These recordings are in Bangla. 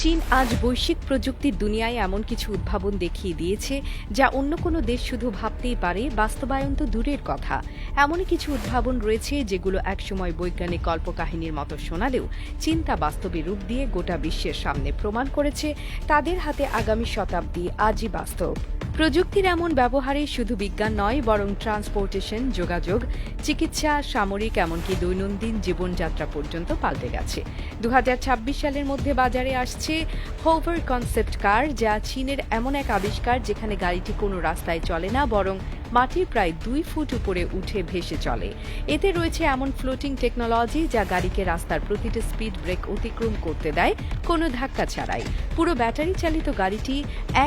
চীন আজ বৈশ্বিক প্রযুক্তির দুনিয়ায় এমন কিছু উদ্ভাবন দেখিয়ে দিয়েছে যা অন্য কোনো দেশ শুধু ভাবতেই পারে, বাস্তবায়ন তো দূরের কথা। এমনই কিছু উদ্ভাবন রয়েছে যেগুলো একসময় বৈজ্ঞানিক কল্পকাহিনীর মতো শোনালেও চীন তা বাস্তবে রূপ দিয়ে গোটা বিশ্বের সামনে প্রমাণ করেছে তাদের হাতে আগামী শতাব্দী আজই বাস্তব। প্রযুক্তির এমন ব্যবহারে শুধু বিজ্ঞান নয়, বরং ট্রান্সপোর্টেশন, যোগাযোগ, চিকিৎসা, সামরিক, এমনকি দৈনন্দিন জীবনযাত্রা পর্যন্ত পাল্টে গেছে। 2026 সালের মধ্যে বাজারে আসছে হোভার কনসেপ্ট কার, যা চীনের এমন এক আবিষ্কার যেখানে গাড়িটি কোনো রাস্তায় চলে না, বরং মাটির প্রায় 2 ফুট উপরে উঠে ভেসে চলে। এতে রয়েছে এমন ফ্লোটিং টেকনোলজি যা গাড়িকে রাস্তার প্রতিটি স্পিড ব্রেক অতিক্রম করতে দেয় কোনো ধাক্কা ছাড়াই। পুরো ব্যাটারি চালিত গাড়িটি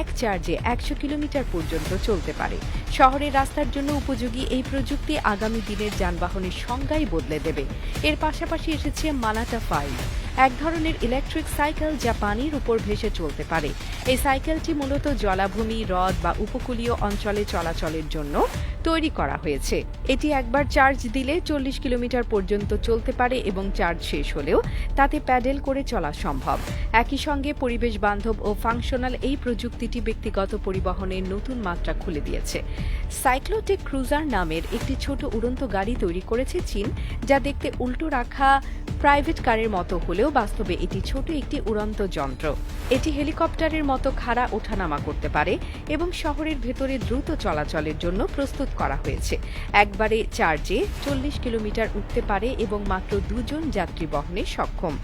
এক চার্জে 100 কিলোমিটার পর্যন্ত চলতে পারে। শহরের রাস্তার জন্য উপযোগী এই প্রযুক্তি আগামী দিনের যানবাহনের সংজ্ঞাই বদলে দেবে। এর পাশাপাশি এসেছে মানাটা 5, এক ধরনের ইলেকট্রিক সাইকেল যা পানির উপর ভেসে চলতে পারে। এই সাইকেলটি মূলত জলাভূমি, হ্রদ বা উপকূলীয় অঞ্চলে চলাচলের জন্য তৈরি করা হয়েছে। এটি একবার চার্জ দিলে 40 কিলোমিটার পর্যন্ত চলতে পারে এবং চার্জ শেষ হলেও তাতে প্যাডেল করে চলা সম্ভব। একই সঙ্গে পরিবেশ বান্ধব ও ফাংশনাল এই প্রযুক্তিটি ব্যক্তিগত পরিবহনের নতুন মাত্রা খুলে দিয়েছে। সাইক্লোটেক ক্রুজার নামের একটি ছোট উড়ন্ত গাড়ি তৈরি করেছে চীন, যা দেখতে উল্টো রাখা প্রাইভেট কারের মতো হলেও বাস্তবে এটি ছোট একটি উড়ন্ত যন্ত্র। এটি হেলিকপ্টারের মতো খাড়া ওঠানামা করতে পারে এবং শহরের ভেতরে দ্রুত চলাচলের জন্য প্রস্তুত করা হয়েছে। একবারে চার্জে 40 কিলোমিটার উঠতে পারে এবং মাত্র 2 জন যাত্রী বহনে সক্ষম।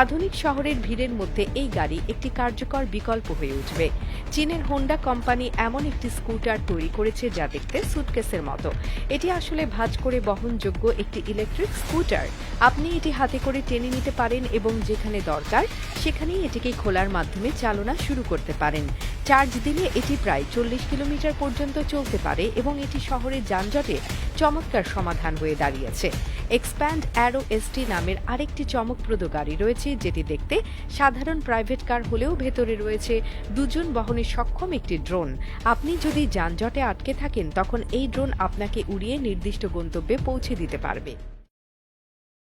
আধুনিক শহরের ভিড়ের মধ্যে এই গাড়ি একটি কার্যকর বিকল্প হয়ে উঠবে। চীনের হোন্ডা কোম্পানি এমন একটি স্কুটার তৈরি করেছে যা দেখতে সুটকেসের মতো। এটি আসলে ভাঁজ করে বহনযোগ্য একটি ইলেকট্রিক স্কুটার। আপনি এটি হাতে করে টেনে নিতে পারেন এবং যেখানে দরকার সেখানেই এটিকে খোলার মাধ্যমে চালনা শুরু করতে পারেন। চার্জ দিলে এটি প্রায় 40 কিলোমিটার পর্যন্ত চলতে পারে এবং এটি শহরের যানজটে চমৎকার সমাধান হয়ে দাঁড়িয়েছে। এক্সপ্যান্ড অ্যারো এসটি নামের আরেকটি চমকপ্রদ গাড়ি রয়েছে, যেটি দেখতে সাধারণ প্রাইভেট কার হলেও ভেতরে রয়েছে 2 জন বহনে সক্ষম একটি ড্রোন। আপনি যদি যানজটে আটকে থাকেন তখন এই ড্রোন আপনাকে উড়িয়ে নির্দিষ্ট গন্তব্যে পৌঁছে দিতে পারবে।